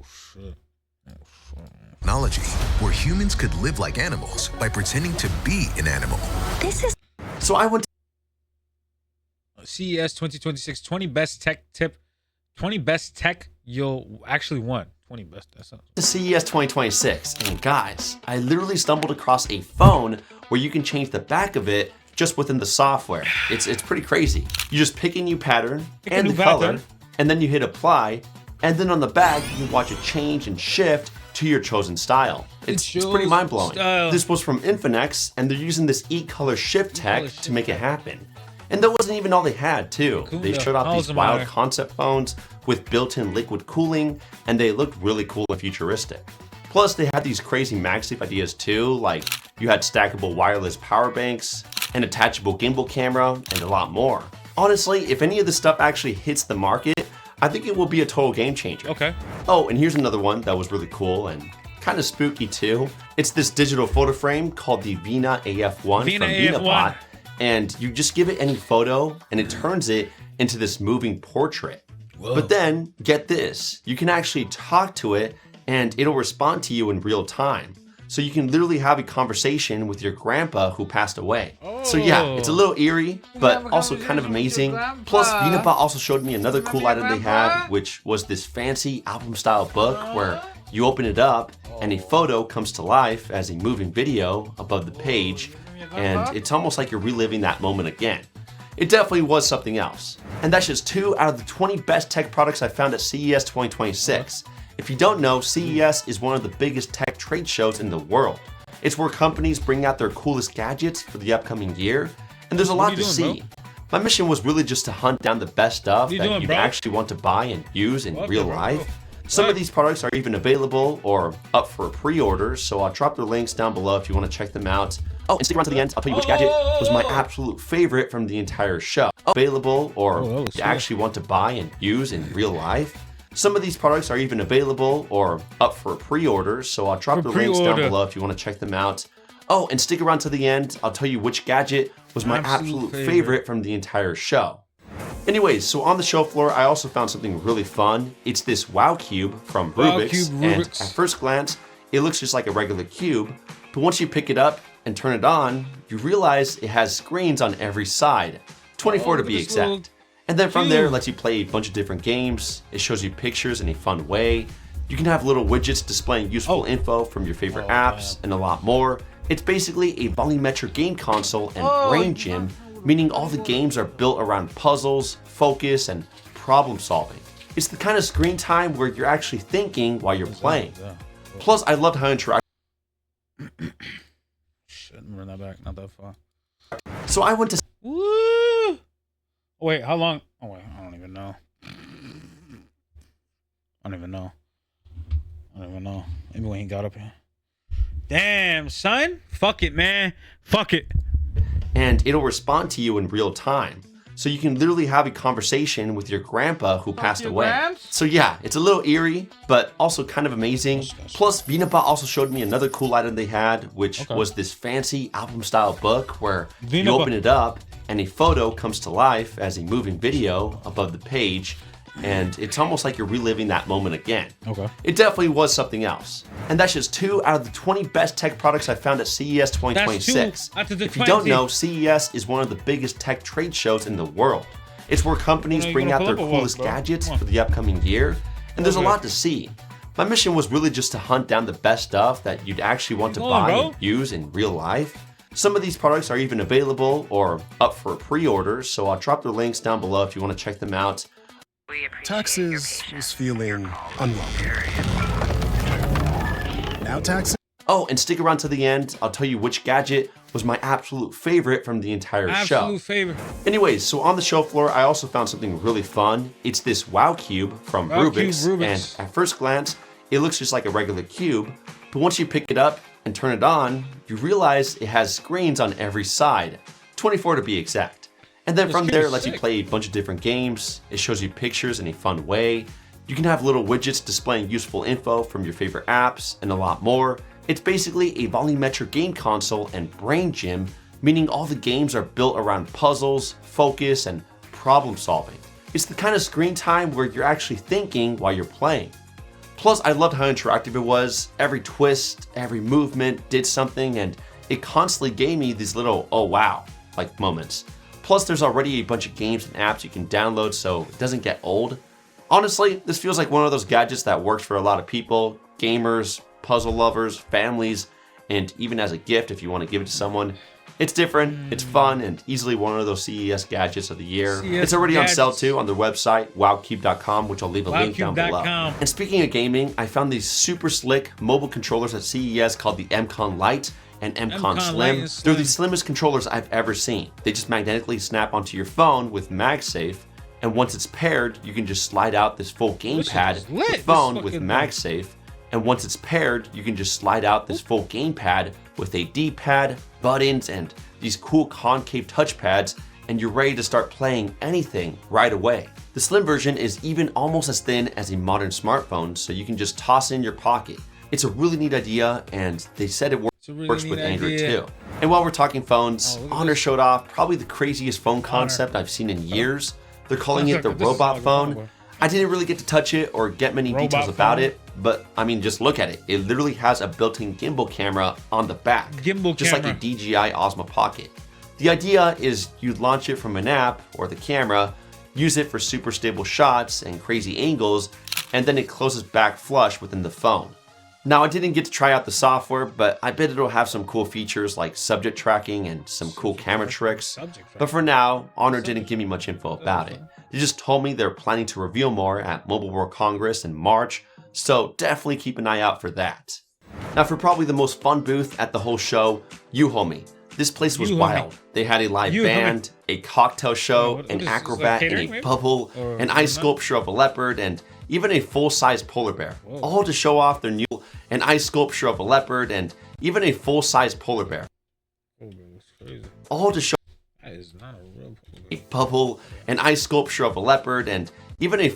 shit. Technology, where humans could live like animals by pretending to be an animal. So I went CES 2026, 20 best tech you'll actually want. 20 best. That sounds. to CES 2026, and guys, I literally stumbled across a phone where you can change the back of it just within the software. It's pretty crazy. You just pick a new pattern and the color, and then you hit apply, and then on the back you can watch it change and shift to your chosen style. It's pretty mind-blowing. This was from Infinex, and they're using this e-color shift tech to make it happen. And that wasn't even all they had, too. They showed off these wild concept phones with built-in liquid cooling, and they looked really cool and futuristic. Plus, they had these crazy MagSafe ideas too, like you had stackable wireless power banks, an attachable gimbal camera, and a lot more. Honestly, if any of this stuff actually hits the market, I think it will be a total game changer. Okay. Oh, and here's another one that was really cool and kind of spooky too. It's this digital photo frame called the Vina AF1 from VinaPot, and you just give it any photo and it turns it into this moving portrait. Whoa. But then, get this, you can actually talk to it and it'll respond to you in real time. So you can literally have a conversation with your grandpa who passed away. So yeah, it's a little eerie, but also kind of amazing. Plus, VinaPot also showed me another cool item they had, which was this fancy album-style book where you open it up and a photo comes to life as a moving video above the page, and it's almost like you're reliving that moment again. It definitely was something else. And that's just 2 out of the 20 best tech products I found at CES 2026. If you don't know, CES is one of the biggest tech trade shows in the world. It's where companies bring out their coolest gadgets for the upcoming year, and there's a lot to see. My mission was really just to hunt down the best stuff that you'd actually want to buy and use in real life. Some of these products are even available or up for pre-order, so I'll drop their links down below if you want to check them out. Oh, and stick around to the end, I'll tell you which gadget was my absolute favorite from the entire show. Available or you actually want to buy and use in real life. Some of these products are even available or up for pre-order, so I'll drop the links down below if you want to check them out. Oh, and stick around to the end, I'll tell you which gadget was my absolute favorite from the entire show. Anyways, so on the show floor, I also found something really fun. It's this Wow Cube from Rubik's, and at first glance, it looks just like a regular cube, but once you pick it up and turn it on, you realize it has screens on every side, 24 to be exact. And then from there, it lets you play a bunch of different games. It shows you pictures in a fun way. You can have little widgets displaying useful info from your favorite apps and a lot more. It's basically a volumetric game console and brain gym, meaning all the games are built around puzzles, focus, and problem solving. It's the kind of screen time where you're actually thinking while you're playing. Plus, I loved how interactive. Shit, run that back, not that far. So I went to. Woo! Wait, how long? Oh wait, I don't even know. I don't even know. Maybe when he got up here. Damn, son. Fuck it, man. Fuck it. And it'll respond to you in real time. So you can literally have a conversation with your grandpa who passed away. So yeah, it's a little eerie, but also kind of amazing. Plus, VinaPot also showed me another cool item they had, which was this fancy album-style book where you open it up and a photo comes to life as a moving video above the page, and it's almost like you're reliving that moment again. It definitely was something else. And that's just 2 out of the 20 best tech products I found at CES 2026. If you don't know, CES is one of the biggest tech trade shows in the world. It's where companies bring out their coolest gadgets for the upcoming year, and there's a lot to see. My mission was really just to hunt down the best stuff that you'd actually want to buy and use in real life. Some of these products are even available or up for pre-order, so I'll drop their links down below if you want to check them out. Taxes was feeling unwelcome. Now taxes. Oh, and stick around to the end, I'll tell you which gadget was my absolute favorite from the entire show. Anyways, so on the show floor, I also found something really fun. It's this Wow Cube from Rubik's, and at first glance, it looks just like a regular cube, but once you pick it up and turn it on, you realize it has screens on every side, 24 to be exact. And then from there, it lets you play a bunch of different games. It shows you pictures in a fun way. You can have little widgets displaying useful info from your favorite apps and a lot more. It's basically a volumetric game console and brain gym, meaning all the games are built around puzzles, focus, and problem solving. It's the kind of screen time where you're actually thinking while you're playing. Plus, I loved how interactive it was. Every twist, every movement did something, and it constantly gave me these little oh wow like moments. Plus, there's already a bunch of games and apps you can download, so it doesn't get old. Honestly, this feels like one of those gadgets that works for a lot of people, gamers, puzzle lovers, families, and even as a gift if you want to give it to someone. It's different, it's fun, and easily one of those CES gadgets of the year. It's already on sale too on their website, wowcube.com, which I'll leave a link down below. And speaking of gaming, I found these super slick mobile controllers at CES called the M-Con Lite and M-Con Slim. They're the slimmest controllers I've ever seen. They just magnetically snap onto your phone with MagSafe, and once it's paired, you can just slide out this full gamepad with phone with MagSafe. And once it's paired, you can just slide out this full gamepad with a D-pad, buttons, and these cool concave touchpads, and you're ready to start playing anything right away. The slim version is even almost as thin as a modern smartphone, so you can just toss it in your pocket. It's a really neat idea, and they said it works with Android too. And while we're talking phones, Honor showed off probably the craziest phone concept I've seen in years. They're calling it the robot phone. I didn't really get to touch it or get many details about it, but I mean, just look at it. It literally has a built-in gimbal camera on the back, just like a DJI Osmo Pocket. The idea is you'd launch it from an app or the camera, use it for super stable shots and crazy angles, and then it closes back flush within the phone. Now, I didn't get to try out the software, but I bet it'll have some cool features like subject tracking and some cool camera tricks. But for now, Honor didn't give me much info about it. They just told me they're planning to reveal more at Mobile World Congress in March, so definitely keep an eye out for that. Now, for probably the most fun booth at the whole show, you homie. This place was wild. They had a live band, a cocktail show, an acrobat in a bubble, an ice sculpture of a leopard, and even a full-size polar bear. All to show off their new an ice sculpture of a leopard, and even a full-size polar bear. All to show that is not a real polar bear. A bubble, an ice sculpture of a leopard, and even a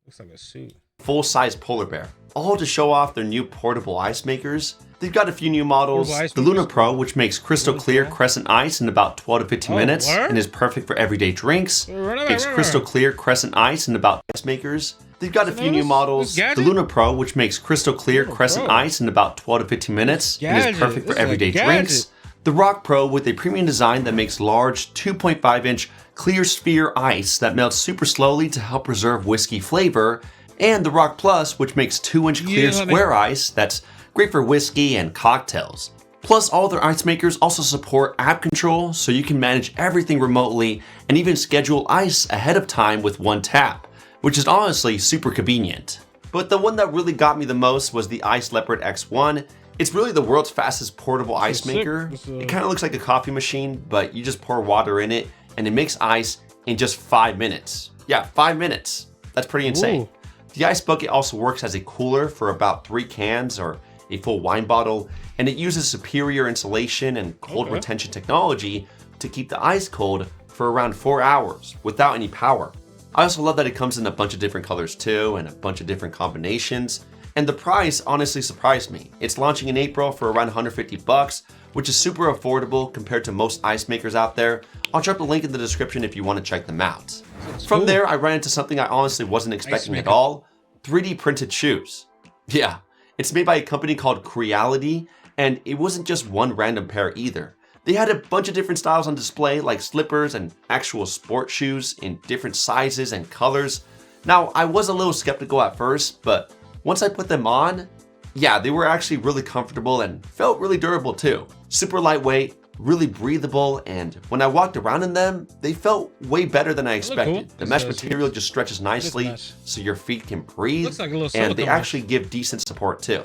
looks like a suit. Full-size polar bear. All to show off their new portable ice makers. They've got a few new models. The Luna Pro, which makes crystal clear crescent ice in about 12 to 15 minutes and is perfect for everyday drinks. Makes crystal clear crescent ice in about ice makers. They've got a few new models. The Luna Pro, which makes crystal clear crescent ice in about 12 to 15 minutes and is perfect for everyday drinks. The Rock Pro with a premium design that makes large 2.5-inch clear sphere ice that melts super slowly to help preserve whiskey flavor. And the Rock Plus, which makes 2-inch clear square ice that's great for whiskey and cocktails. Plus, all their ice makers also support app control, so you can manage everything remotely and even schedule ice ahead of time with one tap, which is honestly super convenient. But the one that really got me the most was the Ice Leopard X1. It's really the world's fastest portable ice maker. It kind of looks like a coffee machine, but you just pour water in it and it makes ice in just 5 minutes. Yeah, 5 minutes. That's pretty insane. Ooh. The ice bucket also works as a cooler for about 3 cans or a full wine bottle, and it uses superior insulation and cold retention technology to keep the ice cold for around 4 hours without any power. I also love that it comes in a bunch of different colors too and a bunch of different combinations. And the price honestly surprised me. It's launching in April for around $150, which is super affordable compared to most ice makers out there. I'll drop a link in the description if you want to check them out. From there, I ran into something I honestly wasn't expecting at all. 3D printed shoes. Yeah, it's made by a company called Creality, and it wasn't just one random pair either. They had a bunch of different styles on display, like slippers and actual sport shoes in different sizes and colors. Now, I was a little skeptical at first, but once I put them on, yeah, they were actually really comfortable and felt really durable too. Super lightweight, really breathable, and when I walked around in them, they felt way better than I expected. The mesh material just stretches nicely so your feet can breathe, and they actually give decent support too.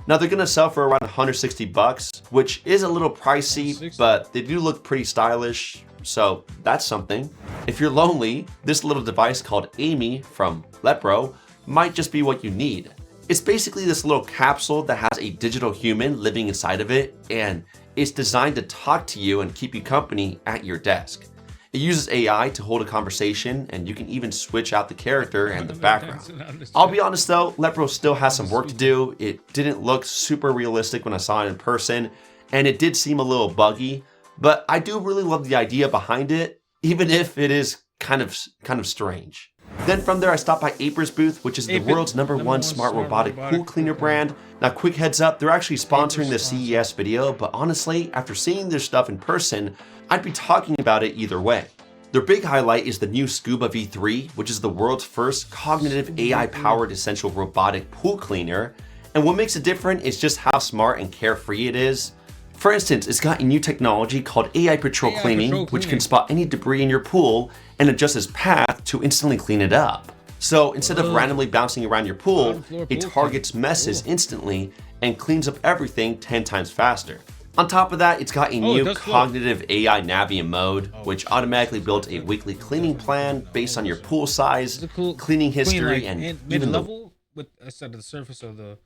Now they're gonna sell for around $160, which is a little pricey, but they do look pretty stylish, so that's something. If you're lonely, this little device called Amy from Lepro might just be what you need. It's basically this little capsule that has a digital human living inside of it, and it's designed to talk to you and keep you company at your desk. It uses AI to hold a conversation, and you can even switch out the character and the background. I'll be honest though, Lepro still has some work to do. It didn't look super realistic when I saw it in person, and it did seem a little buggy, but I do really love the idea behind it, even if it is kind of strange. Then from there, I stopped by Aper's booth, which is the world's number one smart robotic pool cleaner brand. Now, quick heads up, they're actually sponsoring the CES video, but honestly, after seeing their stuff in person, I'd be talking about it either way. Their big highlight is the new Scuba V3, which is the world's first cognitive AI-powered essential robotic pool cleaner. And what makes it different is just how smart and carefree it is. For instance, it's got a new technology called AI Patrol Cleaning, which can spot any debris in your pool and adjust its path to instantly clean it up. So instead of randomly bouncing around your pool, it targets messes instantly and cleans up everything 10 times faster. On top of that, it's got a new cognitive AI Navium mode, which automatically builds a weekly cleaning plan based on your pool size, cleaning history, and even the level with instead of the surface of the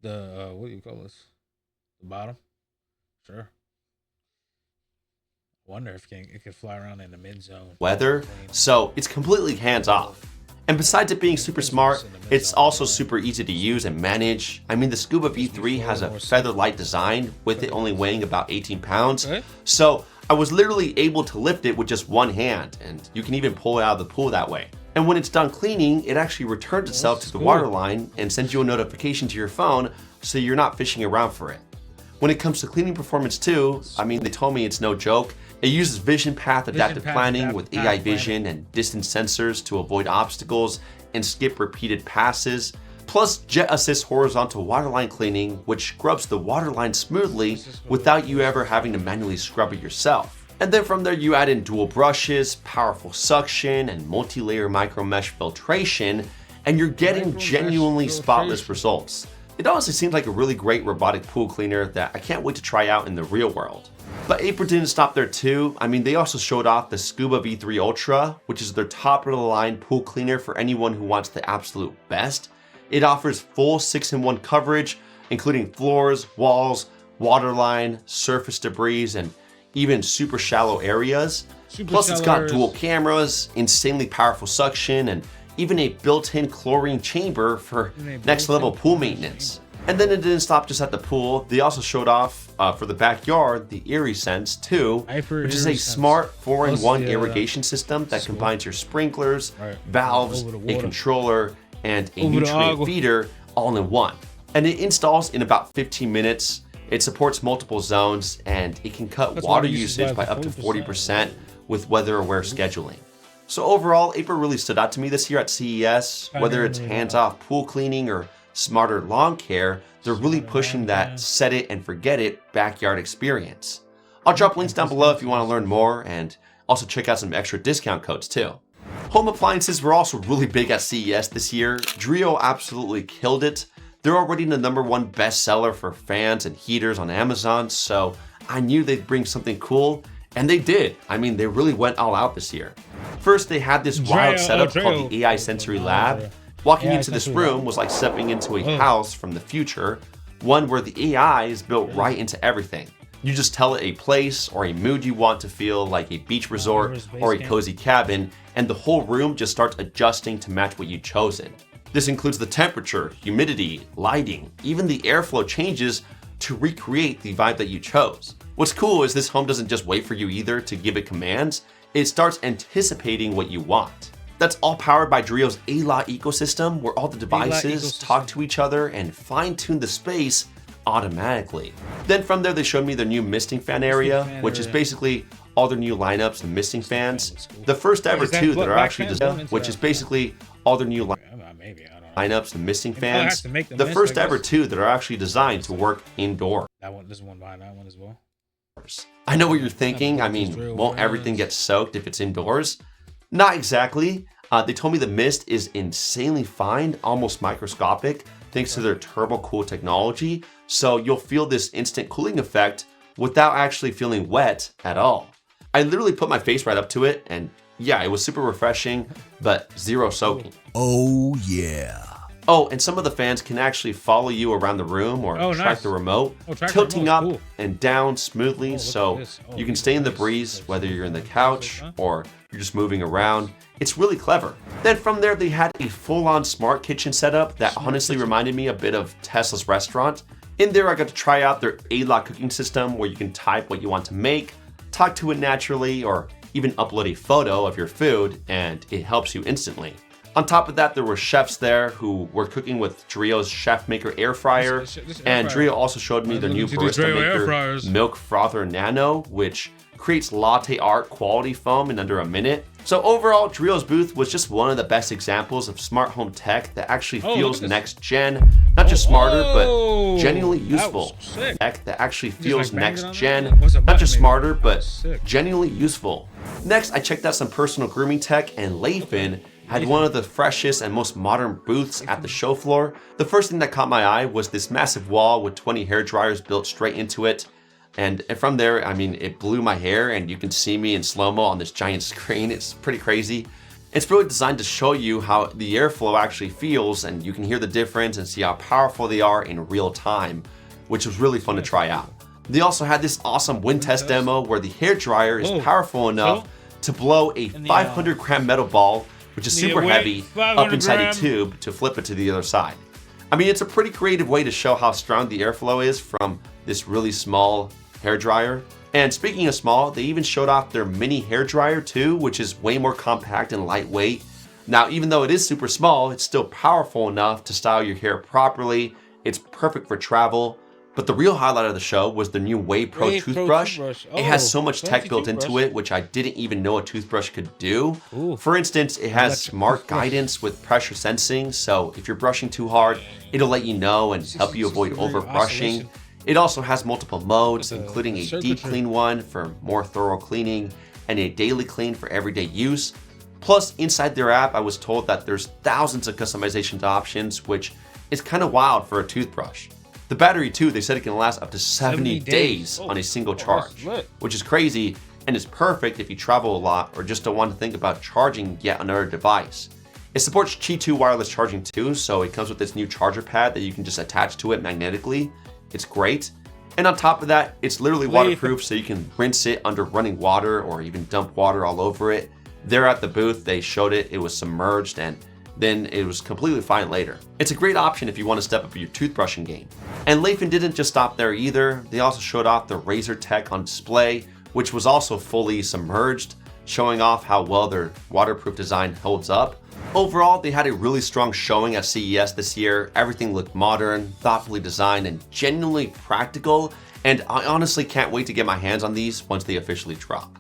what do you call this? The bottom. Sure. Wonder if it could fly around in the mid zone. Weather, so it's completely hands off. And besides it being super smart, it's also super easy to use and manage. I mean, the Scuba V3 has a feather light design with it only weighing about 18 pounds. So I was literally able to lift it with just one hand, and you can even pull it out of the pool that way. And when it's done cleaning, it actually returns itself to the water line and sends you a notification to your phone so you're not fishing around for it. When it comes to cleaning performance too, I mean, they told me it's no joke. It uses vision path adaptive planning with AI vision and distance sensors to avoid obstacles and skip repeated passes, plus Jet Assist horizontal waterline cleaning, which scrubs the waterline smoothly without you ever having to manually scrub it yourself. And then from there, you add in dual brushes, powerful suction, and multi-layer micro mesh filtration, and you're getting genuinely spotless results. It honestly seems like a really great robotic pool cleaner that I can't wait to try out in the real world. But Aper didn't stop there too. I mean, they also showed off the Scuba V3 Ultra, which is their top of the line pool cleaner for anyone who wants the absolute best. It offers full 6-in-1 coverage, including floors, walls, waterline, surface debris, and even super shallow areas. Plus it's got dual cameras, insanely powerful suction, and even a built-in chlorine chamber for next level pool maintenance. And then it didn't stop just at the pool. They also showed off for the backyard the Erie Sense 2, which is a smart 4-in-1 irrigation system that combines your sprinklers, valves, a controller, and a nutrient feeder all in one. And it installs in about 15 minutes. It supports multiple zones, and it can cut water usage by up to 40% with weather-aware scheduling. So overall, Aper really stood out to me this year at CES. Whether it's hands-off pool cleaning or smarter lawn care, they're really pushing that set it and forget it backyard experience. I'll drop links down below if you want to learn more, and also check out some extra discount codes too. Home appliances were also really big at CES this year. Drio absolutely killed it. They're already the #1 bestseller for fans and heaters on Amazon, so I knew they'd bring something cool. And they did. I mean, they really went all out this year. First, they had this wild setup called the AI Sensory Lab. Walking into this room was like stepping into a house from the future, one where the AI is built right into everything. You just tell it a place or a mood you want to feel, like a beach resort or a cozy cabin, and the whole room just starts adjusting to match what you've chosen. This includes the temperature, humidity, lighting, even the airflow changes to recreate the vibe that you chose. What's cool is this home doesn't just wait for you either to give it commands, it starts anticipating what you want. That's all powered by Drio's A-Lot ecosystem, where all the devices talk to each other and fine-tune the space automatically. Then from there, they showed me their new misting fan area, which is basically all their new lineups of misting fans. The first ever two that are actually designed, which is basically all their new lineups of misting fans. The first ever two that are actually designed to work indoor. This one behind that one as well. I know what you're thinking. I mean, won't everything get soaked if it's indoors? Not exactly. They told me the mist is insanely fine, almost microscopic, thanks to their turbo cool technology. So you'll feel this instant cooling effect without actually feeling wet at all. I literally put my face right up to it, and yeah, it was super refreshing, but zero soaking. Oh yeah. Oh, and some of the fans can actually follow you around the room or track the remote, tilting up and down smoothly so you can stay in the breeze whether you're in the couch or you're just moving around. It's really clever. Then from there, they had a full-on smart kitchen setup that honestly reminded me a bit of Tesla's restaurant. In there, I got to try out their A-Lot cooking system where you can type what you want to make, talk to it naturally, or even upload a photo of your food, and it helps you instantly. On top of that, there were chefs there who were cooking with Drio's Chef Maker air fryer. And Drio also showed me their new barista maker, Milk Frother Nano, which creates latte art quality foam in under a minute. So overall, Drio's booth was just one of the best examples of smart home tech that actually feels next gen, not just smarter, but genuinely useful. Tech that actually feels next gen, not just smarter, but genuinely useful. Next, I checked out some personal grooming tech, and Leifin had one of the freshest and most modern booths at the show floor. The first thing that caught my eye was this massive wall with 20 hair dryers built straight into it. And from there, I mean, it blew my hair, and you can see me in slow-mo on this giant screen. It's pretty crazy. It's really designed to show you how the airflow actually feels, and you can hear the difference and see how powerful they are in real time, which was really fun to try out. They also had this awesome wind test demo where the hair dryer is powerful enough to blow a 500-gram metal ball, which is super heavy, up inside a tube to flip it to the other side. I mean, it's a pretty creative way to show how strong the airflow is from this really small hair dryer. And speaking of small, they even showed off their mini hair dryer too, which is way more compact and lightweight. Now, even though it is super small, it's still powerful enough to style your hair properly. It's perfect for travel. But the real highlight of the show was the new Wave Pro toothbrush. It has so much tech built into it, which I didn't even know a toothbrush could do. For instance, it has smart guidance with pressure sensing, so if you're brushing too hard, it'll let you know and help you avoid overbrushing. It also has multiple modes, including a deep clean one for more thorough cleaning and a daily clean for everyday use. Plus, inside their app, I was told that there's thousands of customization options, which is kind of wild for a toothbrush. The battery too, they said it can last up to 70 days on a single charge, which is crazy and is perfect if you travel a lot or just don't want to think about charging yet another device. It supports Qi 2 wireless charging too, so it comes with this new charger pad that you can just attach to it magnetically. It's great. And on top of that, it's literally waterproof, so you can rinse it under running water or even dump water all over it. There at the booth, they showed it was submerged, and then it was completely fine later. It's a great option if you want to step up your toothbrushing game. And Leifin didn't just stop there either. They also showed off the razor tech on display, which was also fully submerged, showing off how well their waterproof design holds up. Overall, they had a really strong showing at CES this year. Everything looked modern, thoughtfully designed, and genuinely practical, and I honestly can't wait to get my hands on these once they officially drop.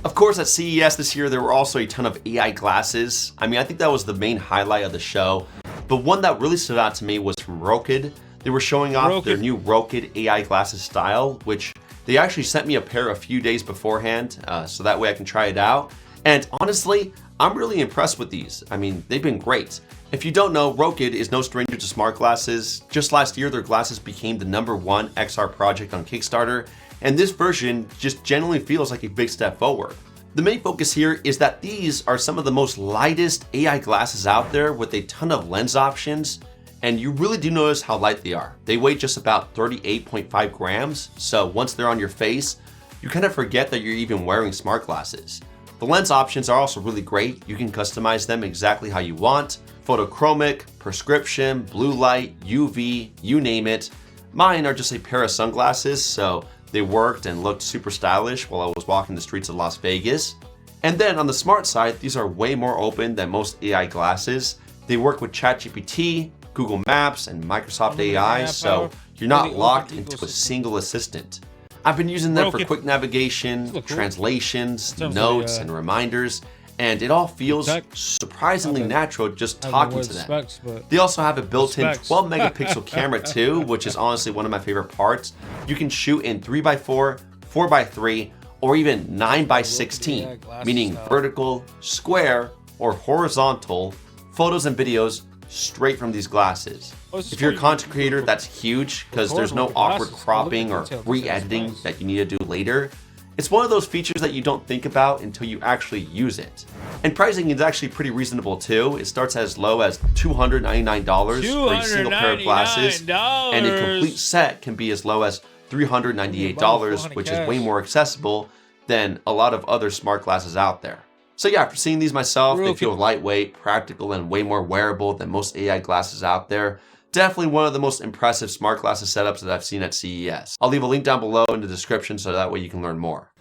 Of course, at CES this year, there were also a ton of AI glasses. I mean, I think that was the main highlight of the show, but one that really stood out to me was from Rokid. They were showing off their new Rokid AI glasses style, which they actually sent me a pair a few days beforehand, so that way I can try it out. And honestly, I'm really impressed with these. I mean, they've been great. If you don't know, Rokid is no stranger to smart glasses. Just last year, their glasses became the #1 XR project on Kickstarter, and this version just genuinely feels like a big step forward. The main focus here is that these are some of the most lightest AI glasses out there with a ton of lens options, and you really do notice how light they are. They weigh just about 38.5 grams, so once they're on your face, you kind of forget that you're even wearing smart glasses. The lens options are also really great. You can customize them exactly how you want. Photochromic, prescription, blue light, UV, you name it. Mine are just a pair of sunglasses, so they worked and looked super stylish while I was walking the streets of Las Vegas. And then on the smart side, these are way more open than most AI glasses. They work with ChatGPT, Google Maps, and Microsoft AI, so you're not locked into a single assistant. I've been using them for quick navigation, translations, notes, and reminders, and it all feels surprisingly natural just talking to them. They also have a built-in 12 megapixel camera too, which is honestly one of my favorite parts. You can shoot in 3x4, 4x3, or even 9x16, meaning vertical, square, or horizontal photos and videos straight from these glasses. If you're a content creator, that's huge because there's no awkward cropping or re-editing that you need to do later. It's one of those features that you don't think about until you actually use it. And pricing is actually pretty reasonable too. It starts as low as $299 for a single pair of glasses, and a complete set can be as low as $398, which is way more accessible than a lot of other smart glasses out there. So yeah, after seeing these myself, they feel lightweight, practical, and way more wearable than most AI glasses out there. Definitely one of the most impressive smart glasses setups that I've seen at CES. I'll leave a link down below in the description so that way you can learn more.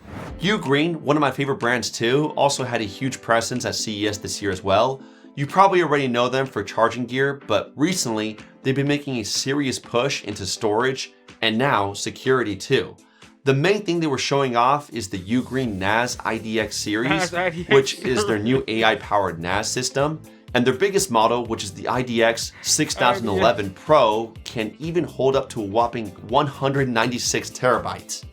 Ugreen, one of my favorite brands too, also had a huge presence at CES this year as well. You probably already know them for charging gear, but recently they've been making a serious push into storage and now security too. The main thing they were showing off is the Ugreen NAS IDX series, which is their new AI-powered NAS system. And their biggest model, which is the IDX 6011 Pro, can even hold up to a whopping 196 terabytes,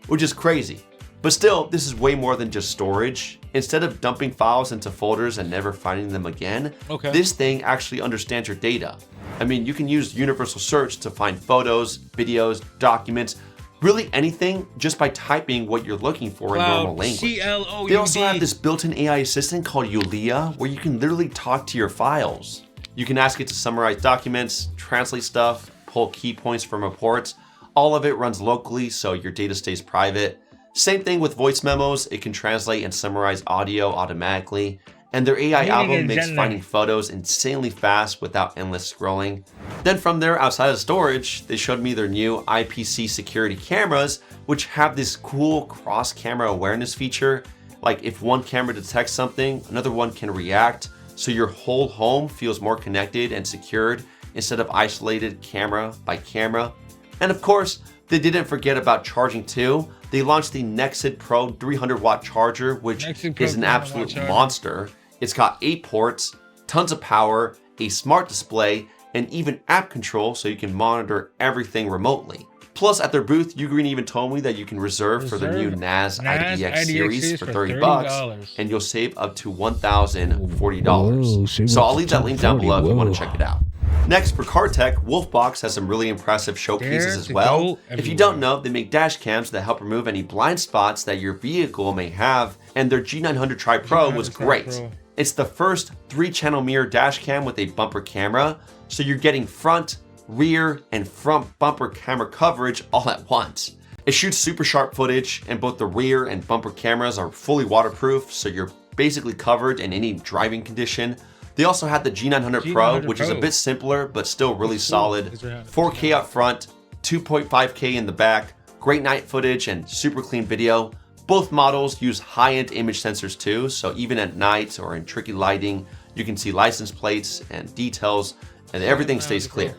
which is crazy. But still, this is way more than just storage. Instead of dumping files into folders and never finding them again, this thing actually understands your data. I mean, you can use universal search to find photos, videos, documents, really anything just by typing what you're looking for in normal language. C-L-O-U-D. They also have this built-in AI assistant called Yulia, where you can literally talk to your files. You can ask it to summarize documents, translate stuff, pull key points from reports. All of it runs locally, so your data stays private. Same thing with voice memos. It can translate and summarize audio automatically. And their AI album makes finding photos insanely fast without endless scrolling. Then from there, outside of storage, they showed me their new IPC security cameras, which have this cool cross-camera awareness feature. Like if one camera detects something, another one can react, so your whole home feels more connected and secured instead of isolated camera by camera. And of course, they didn't forget about charging too. They launched the Nexid Pro 300 watt charger, which is an absolute monster. It's got 8 ports, tons of power, a smart display, and even app control so you can monitor everything remotely. Plus, at their booth, Ugreen even told me that you can reserve for their new NAS IDX series for $30, and you'll save up to $1,040. So I'll leave that link down below if you want to check it out. Next, for car tech, Wolfbox has some really impressive showcases as well. If you don't know, they make dash cams that help remove any blind spots that your vehicle may have, and their G900 Tri Pro was great. It's the first 3-channel mirror dash cam with a bumper camera, so you're getting front, rear, and front bumper camera coverage all at once. It shoots super sharp footage, and both the rear and bumper cameras are fully waterproof, so you're basically covered in any driving condition. They also had the G900 Pro, which is a bit simpler, but still really solid. 4K up front, 2.5K in the back, great night footage, and super clean video. Both models use high-end image sensors too, so even at night or in tricky lighting, you can see license plates and details, and everything stays clear.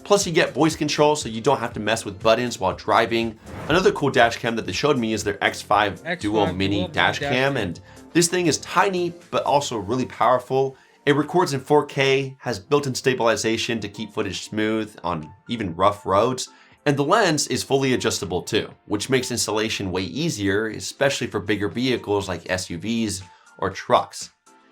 Plus you get voice control, so you don't have to mess with buttons while driving. Another cool dash cam that they showed me is their X5 Duo Mini dash cam, and this thing is tiny, but also really powerful. It records in 4K, has built-in stabilization to keep footage smooth on even rough roads, and the lens is fully adjustable too, which makes installation way easier, especially for bigger vehicles like SUVs or trucks.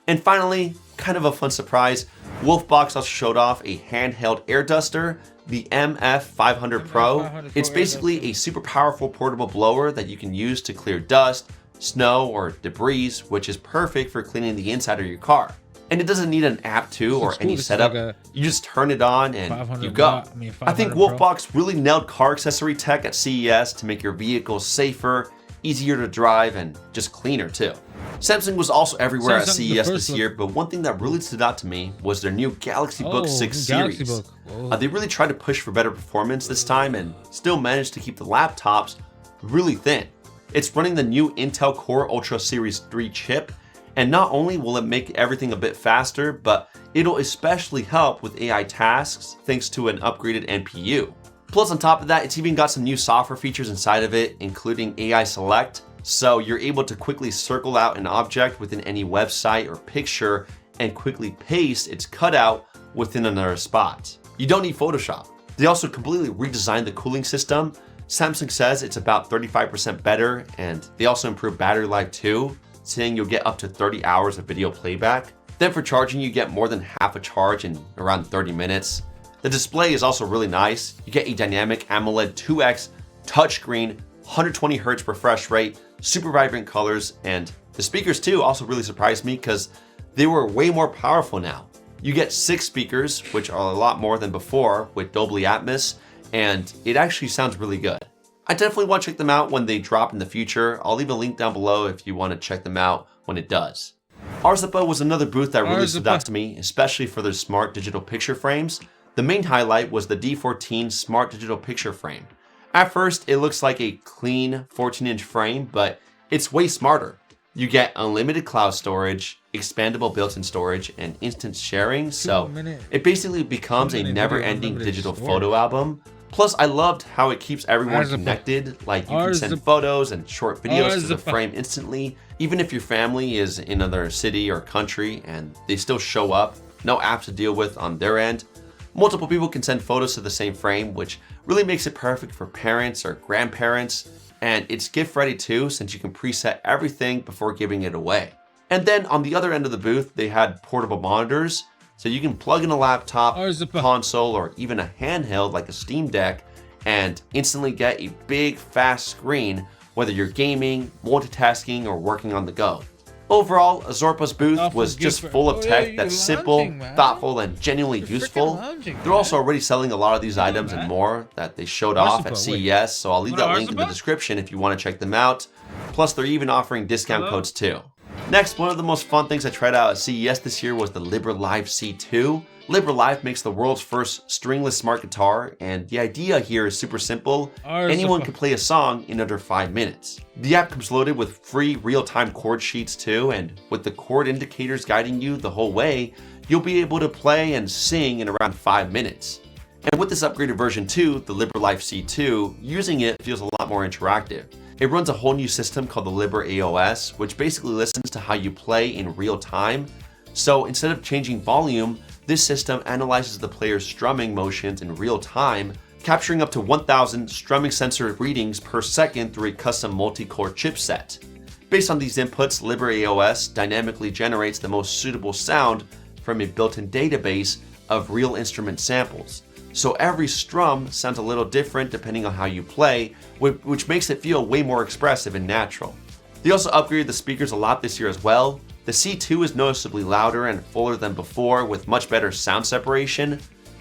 And finally, kind of a fun surprise, Wolfbox also showed off a handheld air duster, the MF500 Pro. It's basically a super powerful portable blower that you can use to clear dust, snow, or debris, which is perfect for cleaning the inside of your car. And it doesn't need an app too or any setup. You just turn it on and you go. I think Wolfbox really nailed car accessory tech at CES to make your vehicles safer, easier to drive, and just cleaner too. Samsung was also everywhere at CES this year, but one thing that really stood out to me was their new Galaxy Book 6 series. They really tried to push for better performance this time and still managed to keep the laptops really thin. It's running the new Intel Core Ultra Series 3 chip, and not only will it make everything a bit faster, but it'll especially help with AI tasks thanks to an upgraded NPU. Plus on top of that, it's even got some new software features inside of it, including AI Select, so you're able to quickly circle out an object within any website or picture and quickly paste its cutout within another spot. You don't need Photoshop. They also completely redesigned the cooling system. Samsung says it's about 35% better, and they also improved battery life too, saying you'll get up to 30 hours of video playback. Then for charging, you get more than half a charge in around 30 minutes. The display is also really nice. You get a dynamic AMOLED 2X touchscreen, 120 Hz refresh rate, super vibrant colors, and the speakers too also really surprised me because they were way more powerful now. You get 6 speakers, which are a lot more than before with Dolby Atmos, and it actually sounds really good. I definitely want to check them out when they drop in the future. I'll leave a link down below if you want to check them out when it does. Arzipa was another booth that really stood out to me, especially for their smart digital picture frames. The main highlight was the D14 smart digital picture frame. At first, it looks like a clean 14-inch frame, but it's way smarter. You get unlimited cloud storage, expandable built-in storage, and instant sharing. So it basically becomes a never-ending digital photo album. Plus, I loved how it keeps everyone connected. Like, you can send photos and short videos to the frame instantly, even if your family is in another city or country and they still show up. No apps to deal with on their end. Multiple people can send photos to the same frame, which really makes it perfect for parents or grandparents. And it's gift ready too, since you can preset everything before giving it away. And then on the other end of the booth, they had portable monitors. So you can plug in a laptop, console, or even a handheld like a Steam Deck and instantly get a big, fast screen, whether you're gaming, multitasking, or working on the go. Overall, Azorpa's booth was just full of tech that's simple, thoughtful, and genuinely useful. They're also already selling a lot of these items and more that they showed off at CES, so I'll leave that link in the description if you want to check them out. Plus, they're even offering discount codes too. Next, one of the most fun things I tried out at CES this year was the LibreLive C2. LibreLive makes the world's first stringless smart guitar, and the idea here is super simple. Anyone can play a song in under 5 minutes. The app comes loaded with free real-time chord sheets too, and with the chord indicators guiding you the whole way, you'll be able to play and sing in around 5 minutes. And with this upgraded version too, the LibreLive C2, using it feels a lot more interactive. It runs a whole new system called the LibreAOS, which basically listens to how you play in real time. So instead of changing volume, this system analyzes the player's strumming motions in real time, capturing up to 1,000 strumming sensor readings per second through a custom multi-core chipset. Based on these inputs, LibreAOS dynamically generates the most suitable sound from a built-in database of real instrument samples. So every strum sounds a little different depending on how you play, which makes it feel way more expressive and natural. They also upgraded the speakers a lot this year as well. The C2 is noticeably louder and fuller than before with much better sound separation.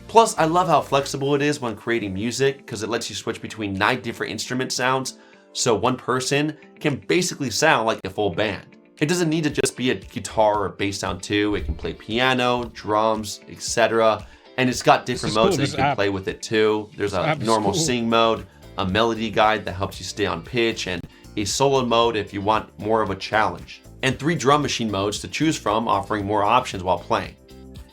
Plus, I love how flexible it is when creating music because it lets you switch between 9 different instrument sounds, so one person can basically sound like a full band. It doesn't need to just be a guitar or bass sound too. It can play piano, drums, etc. And it's got different modes that you can play with it too. There's a normal sing mode, a melody guide that helps you stay on pitch, and a solo mode if you want more of a challenge. And 3 drum machine modes to choose from, offering more options while playing.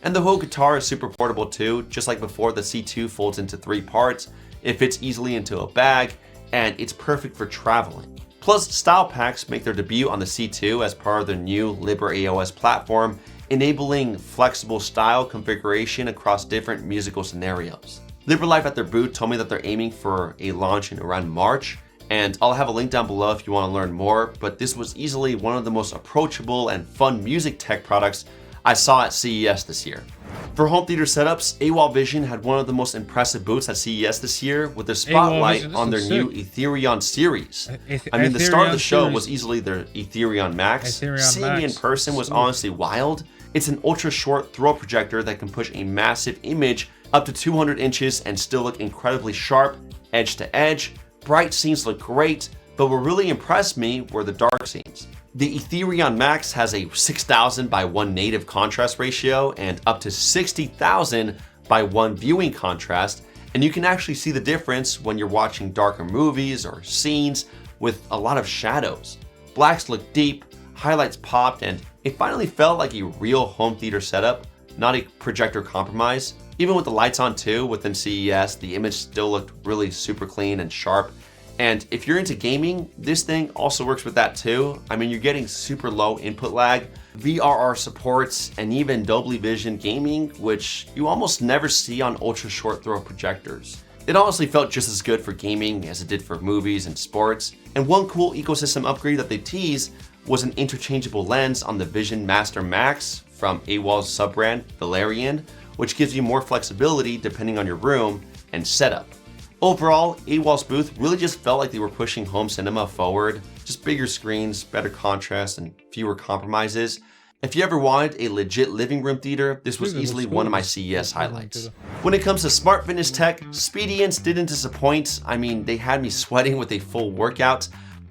And the whole guitar is super portable too. Just like before, the C2 folds into 3 parts. It fits easily into a bag, and it's perfect for traveling. Plus, style packs make their debut on the C2 as part of their new LibreAOS platform, enabling flexible style configuration across different musical scenarios. LibreLive at their booth told me that they're aiming for a launch in around March, and I'll have a link down below if you want to learn more, but this was easily one of the most approachable and fun music tech products I saw at CES this year. For home theater setups, AWOL Vision had one of the most impressive booths at CES this year with their spotlight on their new Ethereon series. I mean, the star of the show was easily their Ethereon Max. Seeing it in person was honestly wild. It's an ultra short throw projector that can push a massive image up to 200 inches and still look incredibly sharp, edge to edge. Bright scenes look great, but what really impressed me were the dark scenes. The Ethereon Max has a 6,000 by 1 native contrast ratio and up to 60,000 by 1 viewing contrast, and you can actually see the difference when you're watching darker movies or scenes with a lot of shadows. Blacks look deep, highlights popped, and it finally felt like a real home theater setup, not a projector compromise. Even with the lights on too, within CES, the image still looked really super clean and sharp. And if you're into gaming, this thing also works with that too. I mean, you're getting super low input lag, VRR supports, and even Dolby Vision gaming, which you almost never see on ultra short throw projectors. It honestly felt just as good for gaming as it did for movies and sports. And one cool ecosystem upgrade that they teased was an interchangeable lens on the Vision Master Max from AWOL's sub-brand, Valerian, which gives you more flexibility depending on your room and setup. Overall, AWOL's booth really just felt like they were pushing home cinema forward, just bigger screens, better contrast, and fewer compromises. If you ever wanted a legit living room theater, this was easily one of my CES highlights. When it comes to smart fitness tech, Speedians didn't disappoint. I mean, they had me sweating with a full workout.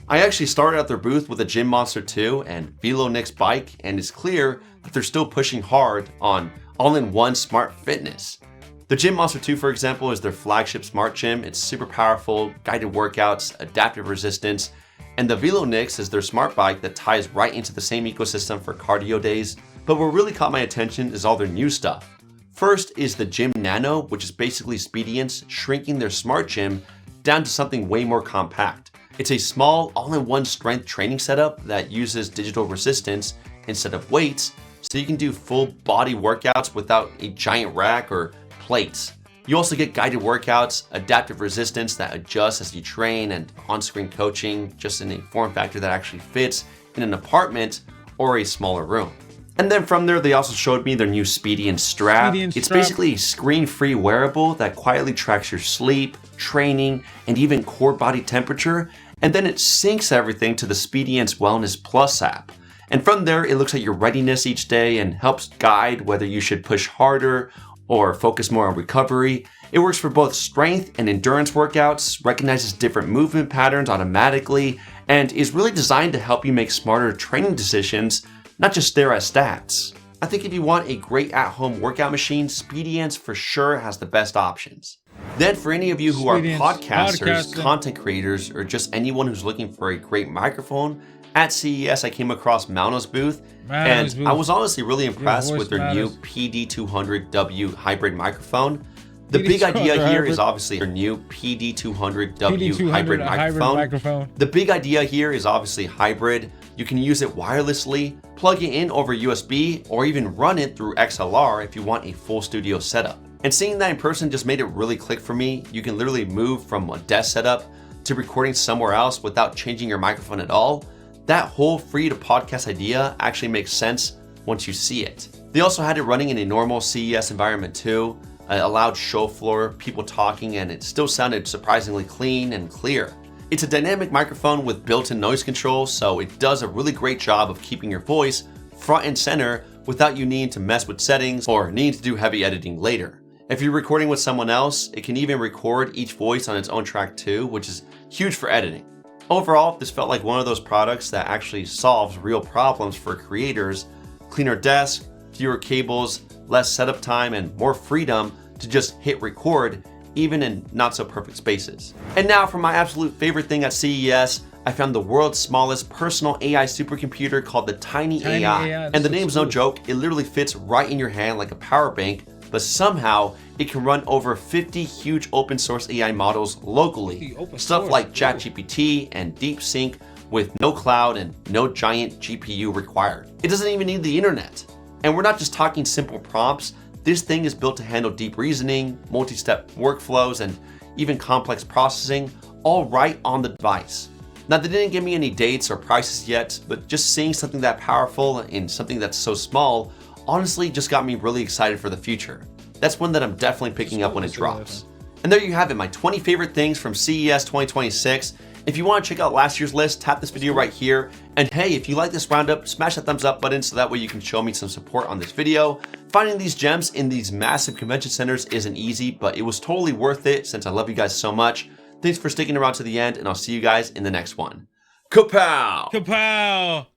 I actually started at their booth with a Gym Monster 2 and VeloNix bike, and it's clear that they're still pushing hard on all-in-one smart fitness. The Gym Monster 2, for example, is their flagship smart gym. It's super powerful, guided workouts, adaptive resistance, And the VeloNix is their smart bike that ties right into the same ecosystem for cardio days. But what really caught my attention is all their new stuff. First is the Gym Nano, which is basically Speediance shrinking their smart gym down to something way more compact. It's a small, all-in-one strength training setup that uses digital resistance instead of weights, so you can do full body workouts without a giant rack or plates. You also get guided workouts, adaptive resistance that adjusts as you train, and on-screen coaching just in a form factor that actually fits in an apartment or a smaller room. And then from there, they also showed me their new Speediance strap. It's basically a screen-free wearable that quietly tracks your sleep, training, and even core body temperature. And then it syncs everything to the Speediance Wellness Plus app. And from there, it looks at your readiness each day and helps guide whether you should push harder or focus more on recovery. It works for both strength and endurance workouts, recognizes different movement patterns automatically, and is really designed to help you make smarter training decisions, not just stare at stats. I think if you want a great at-home workout machine, Speediance for sure has the best options. Then for any of you who are podcasters, content creators, or just anyone who's looking for a great microphone, at CES I came across Mauno's booth, and I was honestly really impressed with their new PD200W hybrid microphone. The big idea here is obviously their new PD200W hybrid microphone. The big idea here is obviously hybrid. You can use it wirelessly, plug it in over USB, or even run it through XLR if you want a full studio setup. And seeing that in person just made it really click for me. You can literally move from a desk setup to recording somewhere else without changing your microphone at all. That whole free to podcast idea actually makes sense once you see it. They also had it running in a normal CES environment too, a loud show floor, people talking, and it still sounded surprisingly clean and clear. It's a dynamic microphone with built-in noise control, so it does a really great job of keeping your voice front and center without you needing to mess with settings or needing to do heavy editing later. If you're recording with someone else, it can even record each voice on its own track too, which is huge for editing. Overall, this felt like one of those products that actually solves real problems for creators: cleaner desks, fewer cables, less setup time, and more freedom to just hit record, even in not so perfect spaces. And now for my absolute favorite thing at CES, I found the world's smallest personal AI supercomputer called the Tiny AI. And the name's no joke, it literally fits right in your hand like a power bank, but somehow it can run over 50 huge open source AI models locally. Stuff like ChatGPT and DeepSync with no cloud and no giant GPU required. It doesn't even need the internet. And we're not just talking simple prompts. This thing is built to handle deep reasoning, multi-step workflows, and even complex processing, all right on the device. Now, they didn't give me any dates or prices yet, but just seeing something that powerful in something that's so small honestly just got me really excited for the future. That's one that I'm definitely picking up when it drops. And there you have it, my 20 favorite things from CES 2026. If you want to check out last year's list, tap this video right here. And hey, if you like this roundup, smash that thumbs up button so that way you can show me some support on this video. Finding these gems in these massive convention centers isn't easy, but it was totally worth it since I love you guys so much. Thanks for sticking around to the end, and I'll see you guys in the next one. Kapow! Kapow!